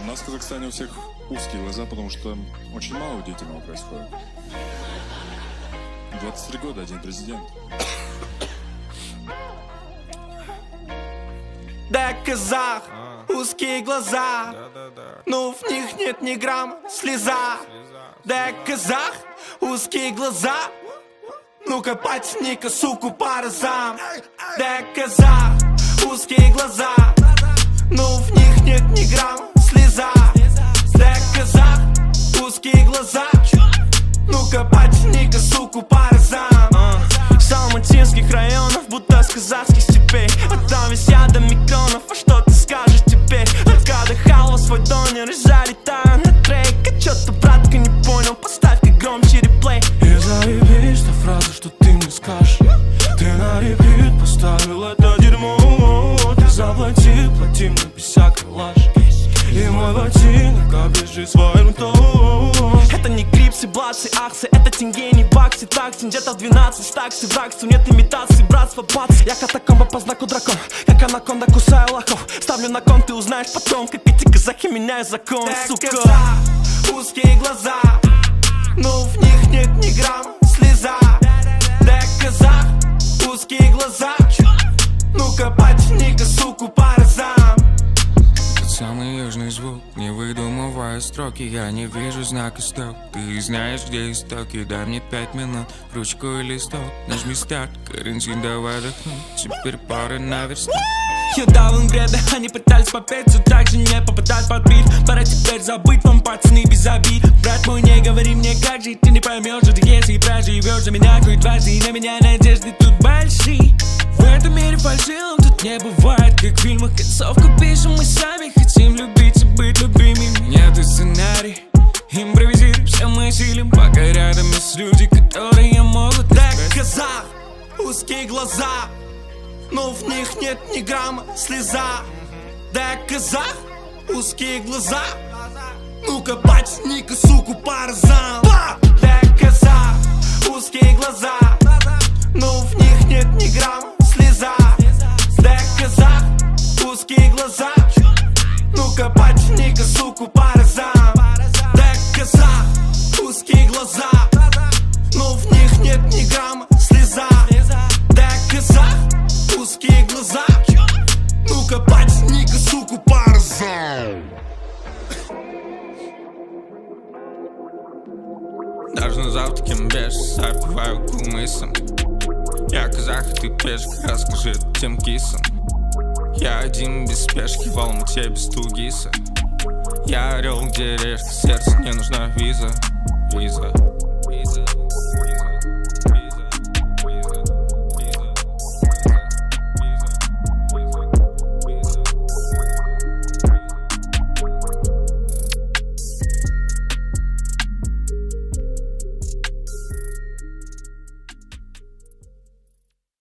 У нас в Казахстане у всех узкие глаза, потому что очень мало удивительного происходит. 23 года, один президент. Да, казах, узкие глаза, но в них нет ни грамма слеза. Да, казах, узкие глаза, ну-ка потяни-ка суку по разам. Да, казах, узкие глаза, но в них нет ни грамма слеза. Да, казах, узкие глаза, ну-ка потяни-ка суку по разам. С алматинских районов, будто с казахских степей, а там висят до микронов, а что ты скажешь теперь? Когда халва свой донер и залетаю на трек. А чё-то, братка, не понял, поставь-ка громче реплей. И заебись та фраза, что ты мне скажешь. Ты на репит поставил это дерьмо. Ты заплати, плати мне без всякой лажи. И мой ботинок обвяжи своим ртом. Это не крипсы, блатсы, аксы, это тенге, не баксы. Такси где-то в 12 стаксы, врагств, нет имитации, братство, бац. Я катакомба по знаку дракон, как анаконда кусаю лохов. Ставлю на кон, ты узнаешь потом, как эти казахи меняют закон, сука. Узкие глаза, но в них нет ни грамма слеза. Да, казах, узкие глаза, ну-ка потяни-ка суку по разам. Самый южный звук, не выдумывая строки. Я не вижу знака стоп. Ты знаешь, где истоки. Дай мне 5 минут, ручку и листок. Нажми старт, карантин, давай отдохнуть. Теперь пора наверстать. Я дал им бреда, они пытались попеть, все так же не попадать под бит. Пора теперь забыть вам, пацаны, без обид. Брат мой, не говори мне, как жить, ты не поймешь, что если проживешь за меня хоть дважды. На меня надежды тут большие. В этом мире фальшивым тут не бывает, как в фильмах. Концовку пишем мы сами, хотим любить и быть любимыми. Нет и сценарий, импровизируем, все мы силим. Пока рядом есть люди, которые могут. Да, казах, узкие глаза, но в них нет ни грамма слеза. Да, казах, узкие глаза, ну-ка потяни-ка суку по разам. Да, казах, узкие глаза, но в них нет ни грамма слеза. Да, казах, узкие глаза, ну-ка потяни-ка суку по разам. Да, казах, узкие глаза, но в них нет ни грамма слеза. Да, казах, узкие глаза, ну-ка потяни-ка суку по разам. Даже на завтраке без запиваю кумысом. Я казах, ты пешка, расскажи тем кисам. Я один без спешки, в Алмате без тугиса. Я орел, где решка, сердце, не нужна виза.